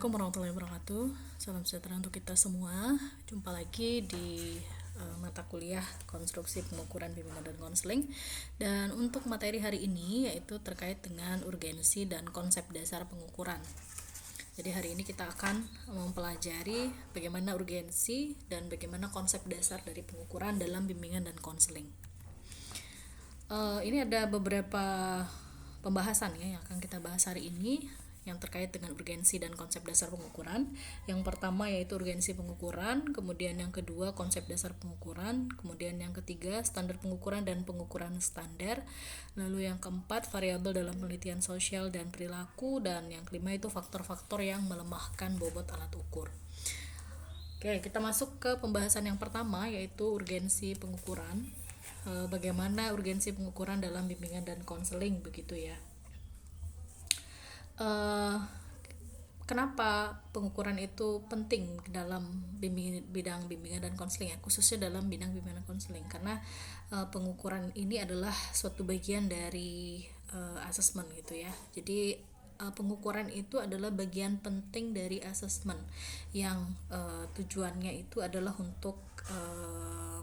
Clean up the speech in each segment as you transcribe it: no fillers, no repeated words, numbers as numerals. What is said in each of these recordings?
Assalamualaikum warahmatullahi wabarakatuh. Salam sejahtera untuk kita semua. Jumpa lagi di mata kuliah konstruksi pengukuran bimbingan dan konseling. Dan untuk materi hari ini yaitu terkait dengan urgensi dan konsep dasar pengukuran. Jadi hari ini kita akan mempelajari bagaimana urgensi dan bagaimana konsep dasar dari pengukuran dalam bimbingan dan konseling. Ini ada beberapa pembahasan yang akan kita bahas hari ini yang terkait dengan urgensi dan konsep dasar pengukuran. Yang pertama yaitu urgensi pengukuran, kemudian yang kedua konsep dasar pengukuran, kemudian yang ketiga standar pengukuran dan pengukuran standar, lalu yang keempat variabel dalam penelitian sosial dan perilaku, dan yang kelima itu faktor-faktor yang melemahkan bobot alat ukur. Oke, kita masuk ke pembahasan yang pertama yaitu urgensi pengukuran. Bagaimana urgensi pengukuran dalam bimbingan dan konseling begitu ya. Kenapa pengukuran itu penting dalam bidang bimbingan dan konseling ya, khususnya dalam bidang bimbingan dan konseling, karena pengukuran ini adalah suatu bagian dari asesmen gitu ya. Jadi pengukuran itu adalah bagian penting dari asesmen yang tujuannya itu adalah untuk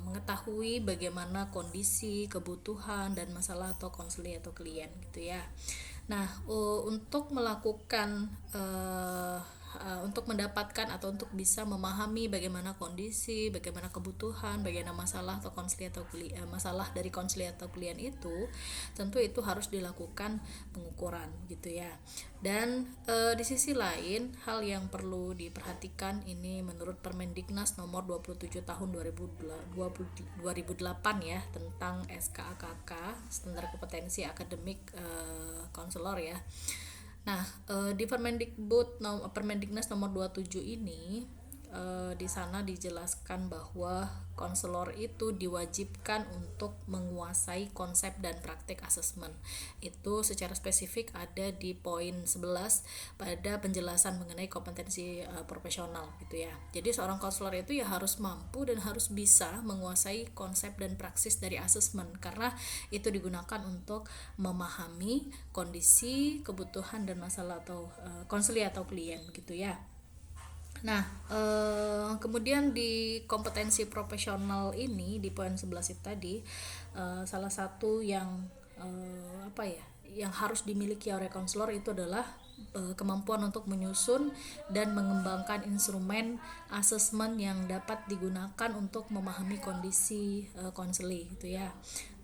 mengetahui bagaimana kondisi, kebutuhan, dan masalah atau konseling atau klien gitu ya. Nah, untuk melakukan untuk mendapatkan atau untuk bisa memahami bagaimana kondisi, bagaimana kebutuhan, bagaimana masalah atau konseling atau masalah dari konseling atau klien itu, tentu itu harus dilakukan pengukuran gitu ya. Dan di sisi lain, hal yang perlu diperhatikan ini menurut Permendiknas nomor 27 tahun 2008 ya, tentang SKAKK, standar kompetensi akademik konselor ya. Nah, di Permendiknas nomor 27 ini di sana dijelaskan bahwa konselor itu diwajibkan untuk menguasai konsep dan praktik asesmen. Itu secara spesifik ada di poin 11 pada penjelasan mengenai kompetensi profesional gitu ya. Jadi seorang konselor itu ya harus mampu dan harus bisa menguasai konsep dan praksis dari asesmen, karena itu digunakan untuk memahami kondisi, kebutuhan dan masalah atau konseling atau klien gitu ya. Nah, kemudian di kompetensi profesional ini di poin 11 itu tadi, salah satu yang yang harus dimiliki oleh konselor itu adalah kemampuan untuk menyusun dan mengembangkan instrumen asesmen yang dapat digunakan untuk memahami kondisi konseling gitu ya.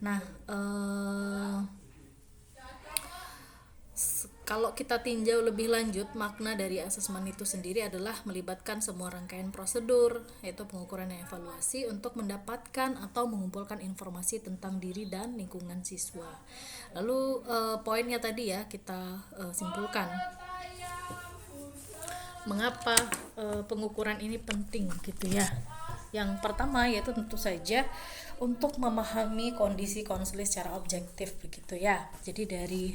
Nah, kalau kita tinjau lebih lanjut, makna dari asesmen itu sendiri adalah melibatkan semua rangkaian prosedur, yaitu pengukuran dan evaluasi untuk mendapatkan atau mengumpulkan informasi tentang diri dan lingkungan siswa. Lalu poinnya tadi ya kita simpulkan. Mengapa pengukuran ini penting gitu ya. Yang pertama yaitu tentu saja untuk memahami kondisi konseling secara objektif begitu ya. Jadi dari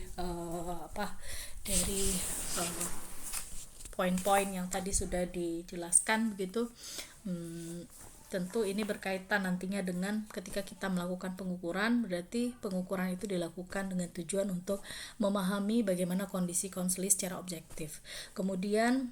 poin-poin yang tadi sudah dijelaskan begitu, tentu ini berkaitan nantinya dengan ketika kita melakukan pengukuran, berarti pengukuran itu dilakukan dengan tujuan untuk memahami bagaimana kondisi konseling secara objektif. Kemudian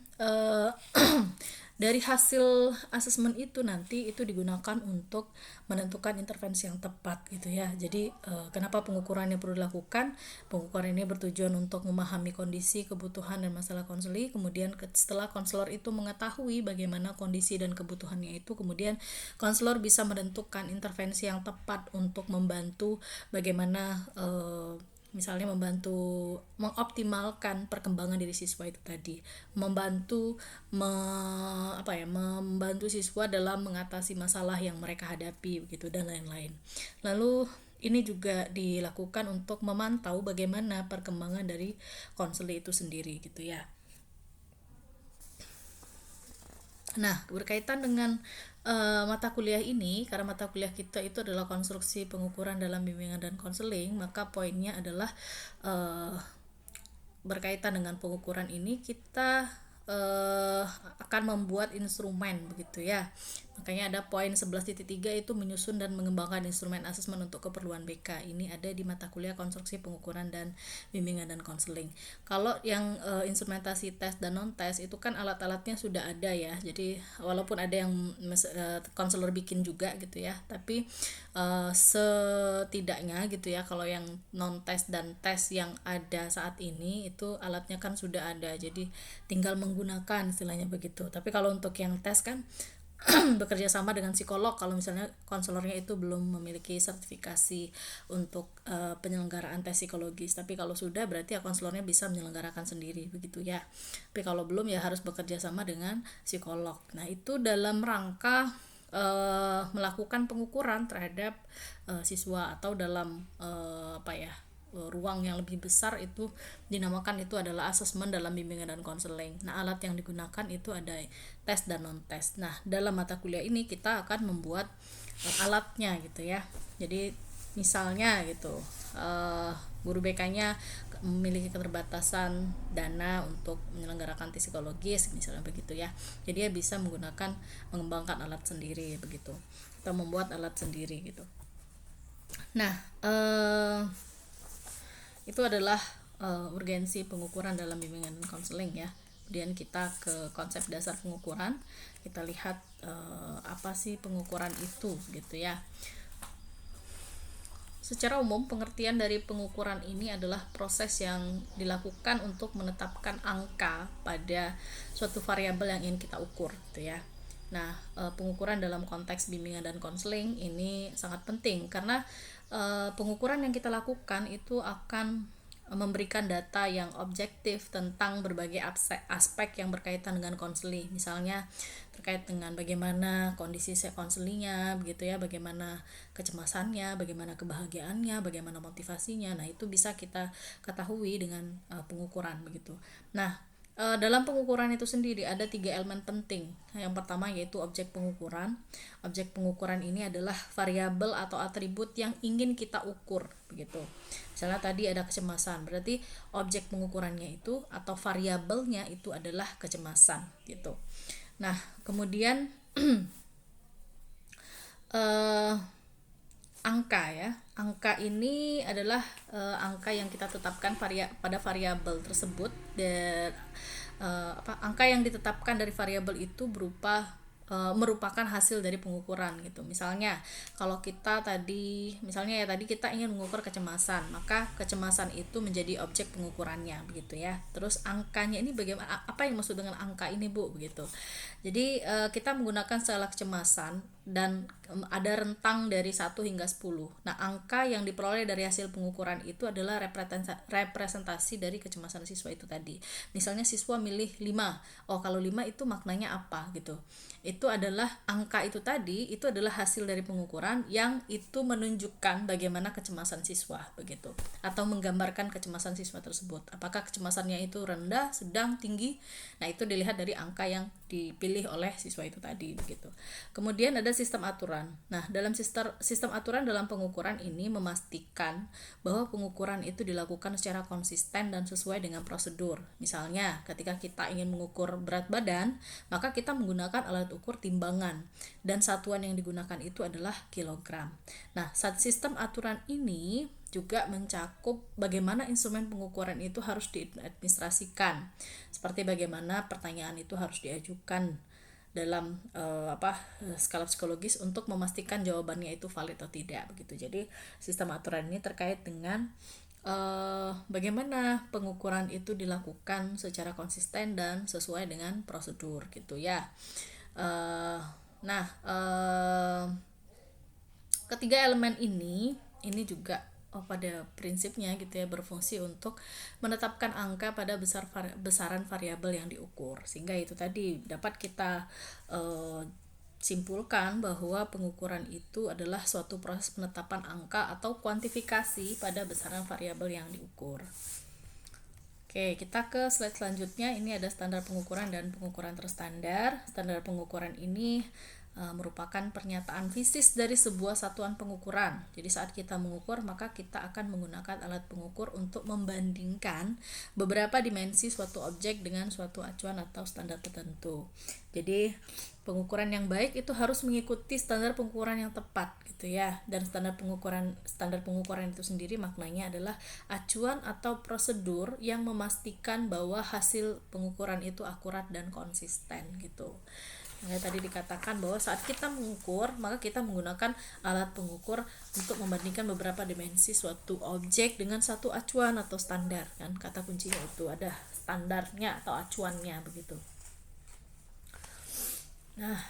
dari hasil asesmen itu nanti itu digunakan untuk menentukan intervensi yang tepat gitu ya. Jadi kenapa pengukuran ini perlu dilakukan? Pengukuran ini bertujuan untuk memahami kondisi, kebutuhan dan masalah konseling. Kemudian setelah konselor itu mengetahui bagaimana kondisi dan kebutuhannya itu, kemudian konselor bisa menentukan intervensi yang tepat untuk membantu bagaimana misalnya membantu mengoptimalkan perkembangan diri siswa itu tadi, membantu membantu siswa dalam mengatasi masalah yang mereka hadapi begitu dan lain-lain. Lalu ini juga dilakukan untuk memantau bagaimana perkembangan dari konseling itu sendiri gitu ya. Nah, berkaitan dengan mata kuliah ini, karena mata kuliah kita itu adalah konstruksi pengukuran dalam bimbingan dan konseling, maka poinnya adalah berkaitan dengan pengukuran ini kita akan membuat instrumen begitu ya. Makanya ada poin 11.3 itu menyusun dan mengembangkan instrumen asesmen untuk keperluan BK. Ini ada di mata kuliah konstruksi pengukuran dan bimbingan dan konseling. Kalau yang instrumentasi tes dan non tes itu kan alat-alatnya sudah ada ya. Jadi walaupun ada yang konselor bikin juga gitu ya, tapi setidaknya gitu ya, kalau yang non tes dan tes yang ada saat ini itu alatnya kan sudah ada. Jadi tinggal menggunakan istilahnya begitu. Tapi kalau untuk yang tes kan bekerja sama dengan psikolog kalau misalnya konselornya itu belum memiliki sertifikasi untuk penyelenggaraan tes psikologis. Tapi kalau sudah berarti ya konselornya bisa menyelenggarakan sendiri begitu ya. Tapi kalau belum ya harus bekerja sama dengan psikolog. Nah, itu dalam rangka melakukan pengukuran terhadap siswa, atau dalam ruang yang lebih besar itu dinamakan itu adalah asesmen dalam bimbingan dan konseling. Nah, alat yang digunakan itu ada tes dan non tes. Nah, dalam mata kuliah ini kita akan membuat alatnya gitu ya. Jadi misalnya gitu, guru BK-nya memiliki keterbatasan dana untuk menyelenggarakan tes psikologis misalnya begitu ya. Jadi dia bisa mengembangkan alat sendiri begitu, atau membuat alat sendiri gitu. Nah, itu adalah urgensi pengukuran dalam bimbingan dan konseling ya. Kemudian kita ke konsep dasar pengukuran, kita lihat apa sih pengukuran itu gitu ya. Secara umum pengertian dari pengukuran ini adalah proses yang dilakukan untuk menetapkan angka pada suatu variabel yang ingin kita ukur gitu ya. Nah, pengukuran dalam konteks bimbingan dan konseling ini sangat penting karena pengukuran yang kita lakukan itu akan memberikan data yang objektif tentang berbagai aspek yang berkaitan dengan konseling. Misalnya terkait dengan bagaimana kondisi konselingnya begitu ya, bagaimana kecemasannya, bagaimana kebahagiaannya, bagaimana motivasinya. Nah, itu bisa kita ketahui dengan pengukuran begitu. Nah, dalam pengukuran itu sendiri ada 3 elemen penting. Yang pertama yaitu objek pengukuran. Objek pengukuran ini adalah variabel atau atribut yang ingin kita ukur begitu. Misalnya tadi ada kecemasan, berarti objek pengukurannya itu atau variabelnya itu adalah kecemasan gitu. Nah, kemudian angka ya. Angka ini adalah angka yang kita tetapkan pada variabel tersebut. Dan angka yang ditetapkan dari variabel itu merupakan hasil dari pengukuran gitu. Misalnya kalau kita tadi kita ingin mengukur kecemasan, maka kecemasan itu menjadi objek pengukurannya begitu ya. Terus angkanya ini bagaimana, apa yang maksud dengan angka ini Bu begitu. Jadi kita menggunakan skala kecemasan dan ada rentang dari 1 hingga 10. Nah, angka yang diperoleh dari hasil pengukuran itu adalah representasi dari kecemasan siswa itu tadi. Misalnya siswa milih 5. Oh, kalau 5 itu maknanya apa gitu. Itu adalah angka itu tadi, itu adalah hasil dari pengukuran yang itu menunjukkan bagaimana kecemasan siswa begitu, atau menggambarkan kecemasan siswa tersebut. Apakah kecemasannya itu rendah, sedang, tinggi? Nah, itu dilihat dari angka yang dipilih oleh siswa itu tadi begitu. Kemudian ada sistem aturan. Nah, dalam sistem aturan dalam pengukuran ini memastikan bahwa pengukuran itu dilakukan secara konsisten dan sesuai dengan prosedur. Misalnya, ketika kita ingin mengukur berat badan, maka kita menggunakan alat ukur timbangan dan satuan yang digunakan itu adalah kilogram. Nah, sistem aturan ini juga mencakup bagaimana instrumen pengukuran itu harus diadministrasikan, seperti bagaimana pertanyaan itu harus diajukan dalam skala psikologis untuk memastikan jawabannya itu valid atau tidak begitu. Jadi sistem aturan ini terkait dengan bagaimana pengukuran itu dilakukan secara konsisten dan sesuai dengan prosedur gitu ya. Ketiga elemen ini juga pada prinsipnya gitu ya berfungsi untuk menetapkan angka pada besaran variabel yang diukur, sehingga itu tadi dapat kita simpulkan bahwa pengukuran itu adalah suatu proses penetapan angka atau kuantifikasi pada besaran variabel yang diukur. Oke, kita ke slide selanjutnya. Ini ada standar pengukuran dan pengukuran terstandar. Standar pengukuran ini merupakan pernyataan fisis dari sebuah satuan pengukuran. Jadi saat kita mengukur, maka kita akan menggunakan alat pengukur untuk membandingkan beberapa dimensi suatu objek dengan suatu acuan atau standar tertentu. Jadi pengukuran yang baik itu harus mengikuti standar pengukuran yang tepat gitu ya. Dan standar pengukuran itu sendiri maknanya adalah acuan atau prosedur yang memastikan bahwa hasil pengukuran itu akurat dan konsisten gitu. Yang tadi dikatakan bahwa saat kita mengukur, maka kita menggunakan alat pengukur untuk membandingkan beberapa dimensi suatu objek dengan satu acuan atau standar. Kan kata kuncinya itu ada standarnya atau acuannya begitu. Nah,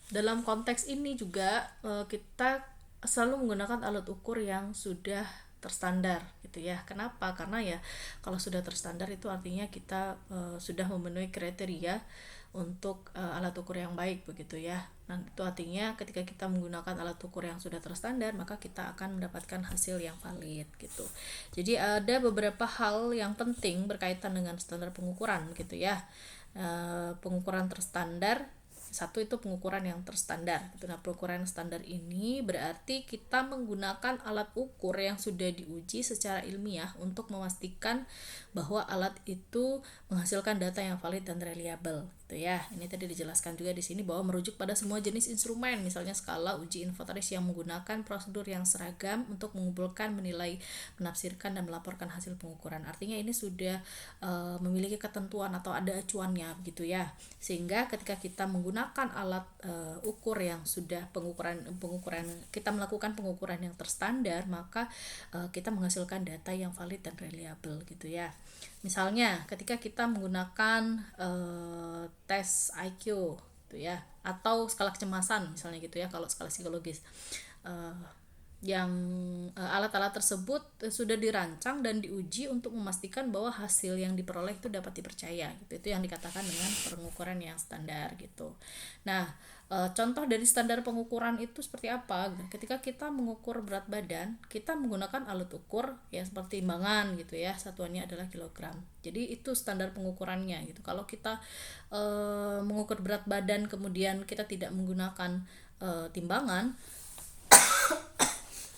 dalam konteks ini juga kita selalu menggunakan alat ukur yang sudah terstandar gitu ya. Kenapa? Karena ya kalau sudah terstandar itu artinya kita sudah memenuhi kriteria untuk alat ukur yang baik begitu ya. Nah, itu artinya ketika kita menggunakan alat ukur yang sudah terstandar, maka kita akan mendapatkan hasil yang valid gitu. Jadi ada beberapa hal yang penting berkaitan dengan standar pengukuran gitu ya. Pengukuran terstandar, satu itu pengukuran yang terstandar. Nah, pengukuran standar ini berarti kita menggunakan alat ukur yang sudah diuji secara ilmiah untuk memastikan bahwa alat itu menghasilkan data yang valid dan reliable gitu ya. Ini tadi dijelaskan juga di sini bahwa merujuk pada semua jenis instrumen, misalnya skala, uji, inventoris yang menggunakan prosedur yang seragam untuk mengumpulkan, menilai, menafsirkan dan melaporkan hasil pengukuran. Artinya ini sudah memiliki ketentuan atau ada acuannya gitu ya. Sehingga ketika kita menggunakan alat ukur yang sudah pengukuran kita melakukan pengukuran yang terstandar, maka kita menghasilkan data yang valid dan reliable gitu ya. Misalnya ketika kita menggunakan tes IQ gitu ya, atau skala kecemasan misalnya gitu ya, kalau skala psikologis, yang alat-alat tersebut sudah dirancang dan diuji untuk memastikan bahwa hasil yang diperoleh itu dapat dipercaya gitu. Itu yang dikatakan dengan pengukuran yang standar gitu. Nah, contoh dari standar pengukuran itu seperti apa? Ketika kita mengukur berat badan, kita menggunakan alat ukur ya seperti timbangan gitu ya, satuannya adalah kilogram. Jadi itu standar pengukurannya gitu. Kalau kita mengukur berat badan kemudian kita tidak menggunakan timbangan,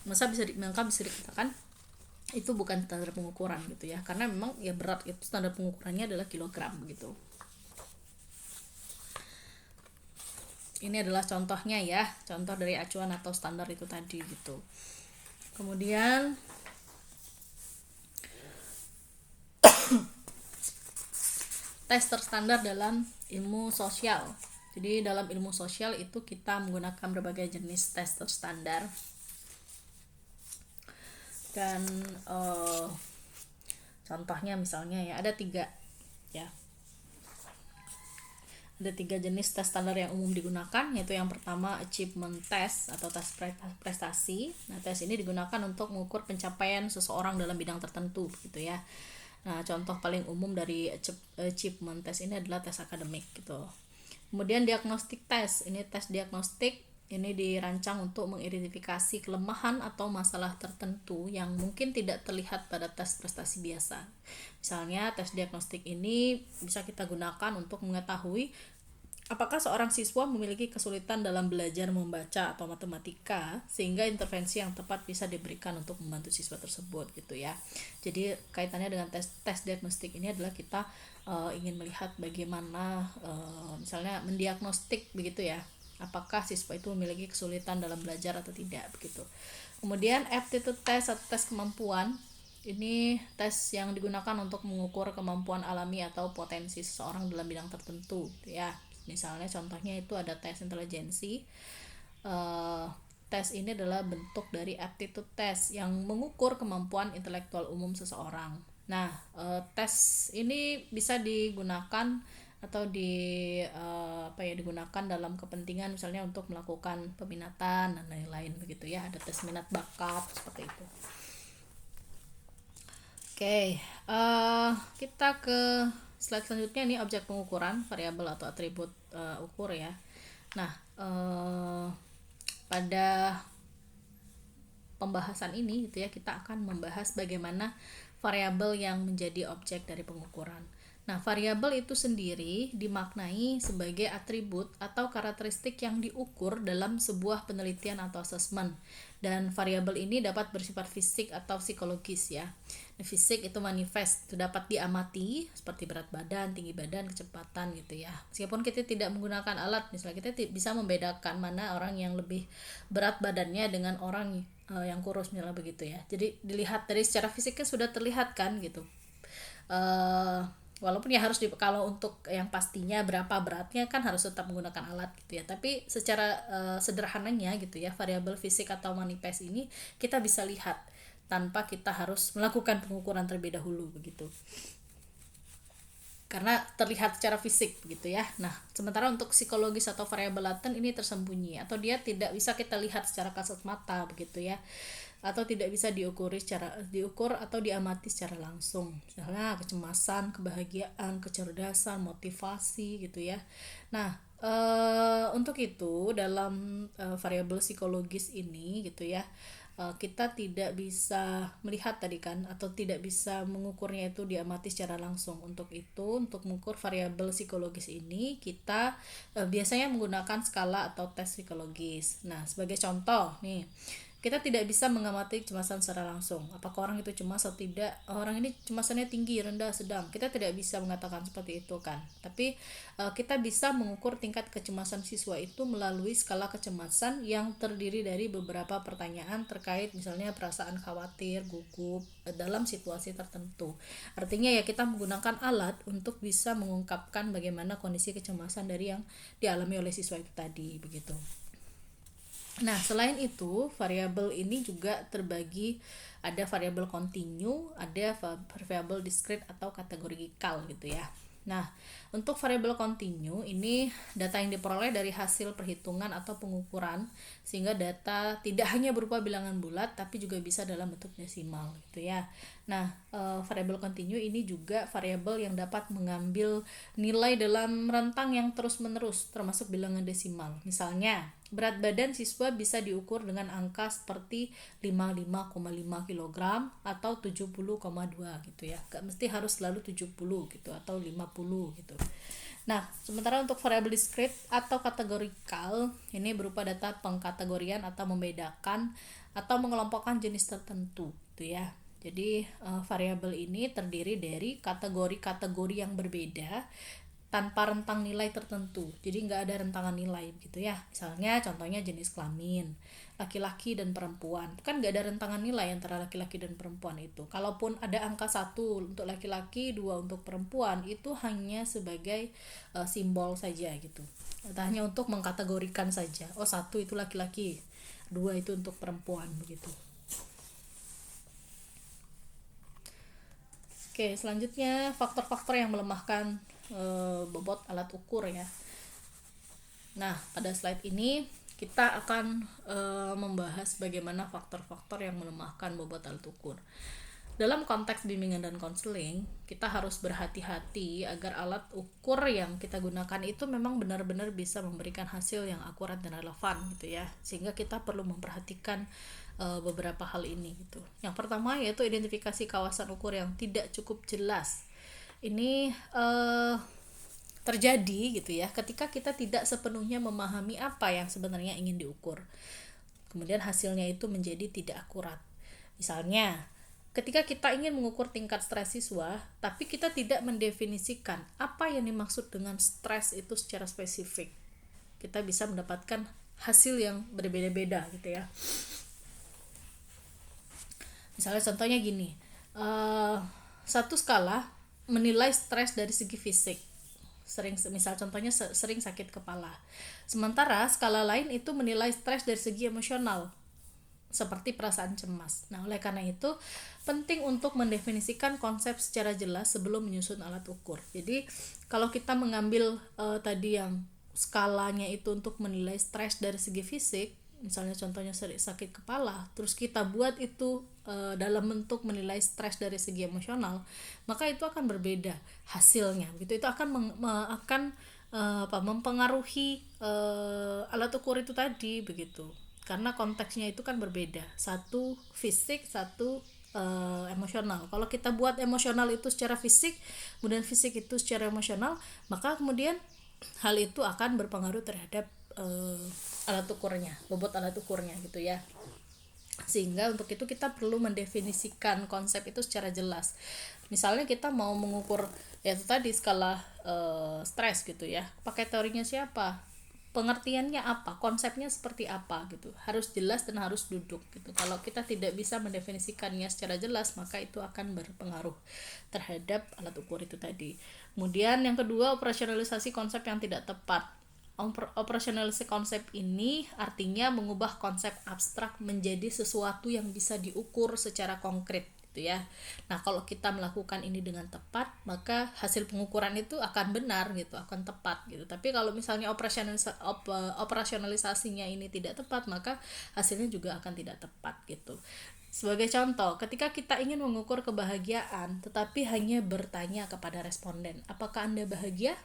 maka bisa dikatakan itu bukan standar pengukuran gitu ya, karena memang ya berat itu standar pengukurannya adalah kilogram gitu. Ini adalah contohnya ya, contoh dari acuan atau standar itu tadi gitu. Kemudian tes terstandar dalam ilmu sosial. Jadi dalam ilmu sosial itu kita menggunakan berbagai jenis tes terstandar. Dan contohnya misalnya ya ada 3 ya, ada 3 jenis tes standar yang umum digunakan, yaitu yang pertama achievement test atau tes prestasi. Nah, tes ini digunakan untuk mengukur pencapaian seseorang dalam bidang tertentu gitu ya. Nah, contoh paling umum dari achievement test ini adalah tes akademik gitu. Kemudian diagnostic test, ini tes diagnostik. Ini dirancang untuk mengidentifikasi kelemahan atau masalah tertentu yang mungkin tidak terlihat pada tes prestasi biasa. Misalnya, tes diagnostik ini bisa kita gunakan untuk mengetahui apakah seorang siswa memiliki kesulitan dalam belajar membaca atau matematika, sehingga intervensi yang tepat bisa diberikan untuk membantu siswa tersebut gitu ya. Jadi kaitannya dengan tes diagnostik ini adalah kita ingin melihat bagaimana misalnya mendiagnostik begitu ya, apakah siswa itu memiliki kesulitan dalam belajar atau tidak begitu. Kemudian aptitude test atau tes kemampuan, ini tes yang digunakan untuk mengukur kemampuan alami atau potensi seseorang dalam bidang tertentu ya. Misalnya contohnya itu ada tes intelijensi. Tes ini adalah bentuk dari aptitude test yang mengukur kemampuan intelektual umum seseorang. Nah, tes ini bisa digunakan atau digunakan dalam kepentingan misalnya untuk melakukan peminatan dan lain-lain begitu ya. Ada tes minat bakat seperti itu. Oke, kita ke slide selanjutnya. Ini objek pengukuran, variabel atau atribut ukur ya. Nah, pada pembahasan ini gitu ya, kita akan membahas bagaimana variabel yang menjadi objek dari pengukuran. Nah, variabel itu sendiri dimaknai sebagai atribut atau karakteristik yang diukur dalam sebuah penelitian atau asesmen. Dan variabel ini dapat bersifat fisik atau psikologis ya. Nah, fisik itu manifest, itu dapat diamati seperti berat badan, tinggi badan, kecepatan gitu ya. Meskipun kita tidak menggunakan alat, misalnya kita bisa membedakan mana orang yang lebih berat badannya dengan orang yang kurus misalnya begitu ya. Jadi dilihat dari secara fisiknya sudah terlihat kan gitu. uh, Walaupun ya harus kalau untuk yang pastinya berapa beratnya kan harus tetap menggunakan alat gitu ya, tapi secara sederhananya gitu ya, variabel fisik atau manifest ini kita bisa lihat tanpa kita harus melakukan pengukuran terlebih dahulu begitu, karena terlihat secara fisik gitu ya. Nah, sementara untuk psikologis atau variabel laten ini tersembunyi atau dia tidak bisa kita lihat secara kasat mata begitu ya, atau tidak bisa diukur atau diamati secara langsung. Misalnya kecemasan, kebahagiaan, kecerdasan, motivasi gitu ya. Nah, untuk itu dalam variabel psikologis ini gitu ya, kita tidak bisa melihat tadi kan, atau tidak bisa mengukurnya itu diamati secara langsung. Untuk itu, untuk mengukur variabel psikologis ini kita biasanya menggunakan skala atau tes psikologis. Nah, sebagai contoh nih, kita tidak bisa mengamati kecemasan secara langsung, apakah orang itu cemas atau tidak, orang ini cemasannya tinggi, rendah, sedang, kita tidak bisa mengatakan seperti itu kan. Tapi kita bisa mengukur tingkat kecemasan siswa itu melalui skala kecemasan yang terdiri dari beberapa pertanyaan terkait misalnya perasaan khawatir, gugup dalam situasi tertentu. Artinya ya kita menggunakan alat untuk bisa mengungkapkan bagaimana kondisi kecemasan dari yang dialami oleh siswa itu tadi begitu. Nah, selain itu, variabel ini juga terbagi, ada variabel kontinu, ada variabel diskrit atau kategorikal gitu ya. Nah, untuk variabel kontinu ini data yang diperoleh dari hasil perhitungan atau pengukuran, sehingga data tidak hanya berupa bilangan bulat tapi juga bisa dalam bentuk desimal gitu ya. Nah, variabel kontinu ini juga variabel yang dapat mengambil nilai dalam rentang yang terus-menerus termasuk bilangan desimal. Misalnya, berat badan siswa bisa diukur dengan angka seperti 55,5 kg atau 70,2 gitu ya. Gak mesti harus selalu 70 gitu atau 50 gitu. Nah, sementara untuk variabel diskrit atau kategorikal ini berupa data pengkategorian atau membedakan atau mengelompokkan jenis tertentu gitu ya. Jadi variabel ini terdiri dari kategori-kategori yang berbeda tanpa rentang nilai tertentu, jadi nggak ada rentangan nilai gitu ya. Misalnya contohnya jenis kelamin, laki-laki dan perempuan, kan nggak ada rentangan nilai antara laki-laki dan perempuan itu. Kalaupun ada angka 1 untuk laki-laki, 2 untuk perempuan, itu hanya sebagai simbol saja gitu, hanya untuk mengkategorikan saja, oh 1 itu laki-laki, 2 itu untuk perempuan begitu. Oke, selanjutnya faktor-faktor yang melemahkan bobot alat ukur ya. Nah, pada slide ini kita akan membahas bagaimana faktor-faktor yang melemahkan bobot alat ukur. Dalam konteks bimbingan dan konseling, kita harus berhati-hati agar alat ukur yang kita gunakan itu memang benar-benar bisa memberikan hasil yang akurat dan relevan gitu ya. Sehingga kita perlu memperhatikan beberapa hal ini gitu. Yang pertama yaitu identifikasi kawasan ukur yang tidak cukup jelas. Ini terjadi gitu ya ketika kita tidak sepenuhnya memahami apa yang sebenarnya ingin diukur. Kemudian hasilnya itu menjadi tidak akurat. Misalnya, ketika kita ingin mengukur tingkat stres siswa, tapi kita tidak mendefinisikan apa yang dimaksud dengan stres itu secara spesifik, kita bisa mendapatkan hasil yang berbeda-beda gitu ya. Misalnya contohnya gini, satu skala menilai stres dari segi fisik, misal contohnya sering sakit kepala, sementara skala lain itu menilai stres dari segi emosional seperti perasaan cemas. Nah, oleh karena itu penting untuk mendefinisikan konsep secara jelas sebelum menyusun alat ukur. Jadi kalau kita mengambil tadi yang skalanya itu untuk menilai stres dari segi fisik, misalnya contohnya sakit kepala, terus kita buat itu dalam bentuk menilai stres dari segi emosional, maka itu akan berbeda hasilnya gitu. Itu akan mempengaruhi alat ukur itu tadi begitu, karena konteksnya itu kan berbeda, satu fisik, satu emosional. Kalau kita buat emosional itu secara fisik, kemudian fisik itu secara emosional, maka kemudian hal itu akan berpengaruh terhadap alat ukurnya, bobot alat ukurnya gitu ya. Sehingga untuk itu kita perlu mendefinisikan konsep itu secara jelas. Misalnya kita mau mengukur ya itu tadi skala stres gitu ya, pakai teorinya siapa, pengertiannya apa, konsepnya seperti apa gitu, harus jelas dan harus duduk gitu. Kalau kita tidak bisa mendefinisikannya secara jelas, maka itu akan berpengaruh terhadap alat ukur itu tadi. Kemudian yang kedua, operasionalisasi konsep yang tidak tepat. Operasionalisasi konsep ini artinya mengubah konsep abstrak menjadi sesuatu yang bisa diukur secara konkret gitu ya. Nah, kalau kita melakukan ini dengan tepat, maka hasil pengukuran itu akan benar gitu, akan tepat gitu. Tapi kalau misalnya operasionalisasinya ini tidak tepat, maka hasilnya juga akan tidak tepat gitu. Sebagai contoh, ketika kita ingin mengukur kebahagiaan tetapi hanya bertanya kepada responden, apakah Anda bahagia?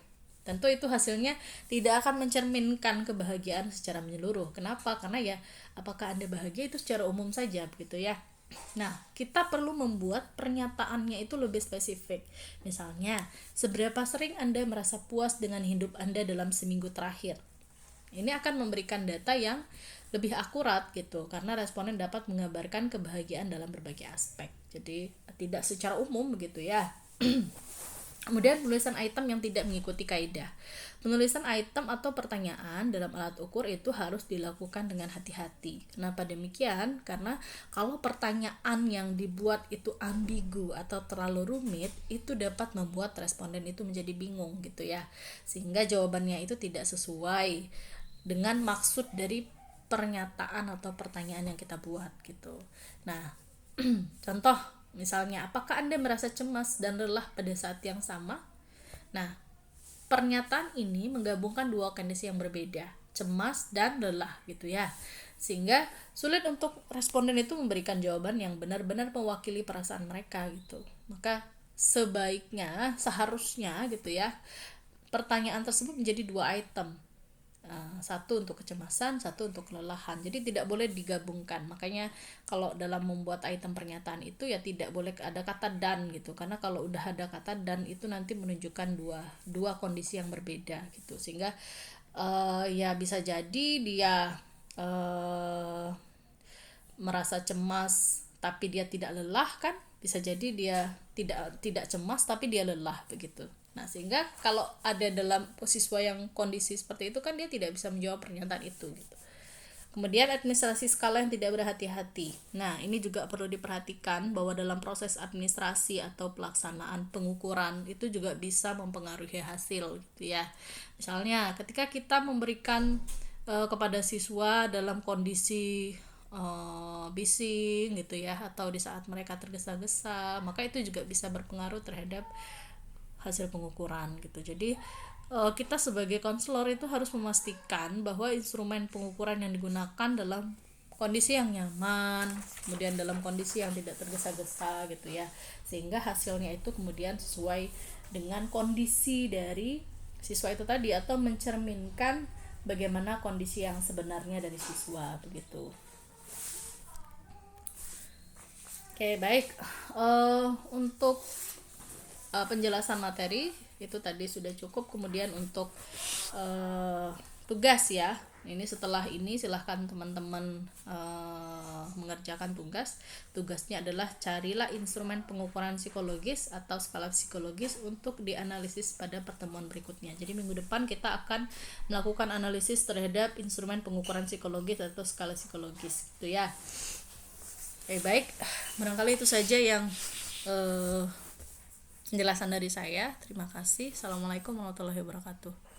Tentu itu hasilnya tidak akan mencerminkan kebahagiaan secara menyeluruh. Kenapa? Karena ya apakah Anda bahagia itu secara umum saja begitu ya. Nah, kita perlu membuat pernyataannya itu lebih spesifik. Misalnya, seberapa sering Anda merasa puas dengan hidup Anda dalam seminggu terakhir? Ini akan memberikan data yang lebih akurat gitu, karena responden dapat menggambarkan kebahagiaan dalam berbagai aspek. Jadi, tidak secara umum begitu ya. Kemudian penulisan item yang tidak mengikuti kaidah. Penulisan item atau pertanyaan dalam alat ukur itu harus dilakukan dengan hati-hati. Kenapa demikian? Karena kalau pertanyaan yang dibuat itu ambigu atau terlalu rumit, itu dapat membuat responden itu menjadi bingung gitu ya. Sehingga jawabannya itu tidak sesuai dengan maksud dari pernyataan atau pertanyaan yang kita buat gitu. Nah, contoh misalnya, apakah Anda merasa cemas dan lelah pada saat yang sama? Nah, pernyataan ini menggabungkan dua kondisi yang berbeda, cemas dan lelah gitu ya. Sehingga sulit untuk responden itu memberikan jawaban yang benar-benar mewakili perasaan mereka gitu. Maka seharusnya gitu ya, pertanyaan tersebut menjadi dua item. Satu untuk kecemasan, satu untuk kelelahan. Jadi tidak boleh digabungkan. Makanya kalau dalam membuat item pernyataan itu ya tidak boleh ada kata dan gitu. Karena kalau udah ada kata dan itu nanti menunjukkan dua kondisi yang berbeda gitu. Sehingga ya bisa jadi dia merasa cemas tapi dia tidak lelah kan? Bisa jadi dia tidak cemas tapi dia lelah begitu. Nah, sehingga kalau ada dalam siswa yang kondisi seperti itu kan dia tidak bisa menjawab pernyataan itu gitu. Kemudian administrasi skala yang tidak berhati-hati. Nah, ini juga perlu diperhatikan bahwa dalam proses administrasi atau pelaksanaan pengukuran itu juga bisa mempengaruhi hasil gitu ya. Misalnya ketika kita memberikan kepada siswa dalam kondisi bising gitu ya, atau di saat mereka tergesa-gesa, maka itu juga bisa berpengaruh terhadap hasil pengukuran gitu. Jadi kita sebagai konselor itu harus memastikan bahwa instrumen pengukuran yang digunakan dalam kondisi yang nyaman, kemudian dalam kondisi yang tidak tergesa-gesa gitu ya, sehingga hasilnya itu kemudian sesuai dengan kondisi dari siswa itu tadi, atau mencerminkan bagaimana kondisi yang sebenarnya dari siswa begitu. Oke, baik. Untuk penjelasan materi itu tadi sudah cukup. Kemudian untuk tugas ya, ini setelah ini silahkan teman-teman mengerjakan tugasnya adalah carilah instrumen pengukuran psikologis atau skala psikologis untuk dianalisis pada pertemuan berikutnya. Jadi minggu depan kita akan melakukan analisis terhadap instrumen pengukuran psikologis atau skala psikologis gitu ya. Oke, baik, barangkali itu saja yang penjelasan dari saya. Terima kasih. Assalamualaikum warahmatullahi wabarakatuh.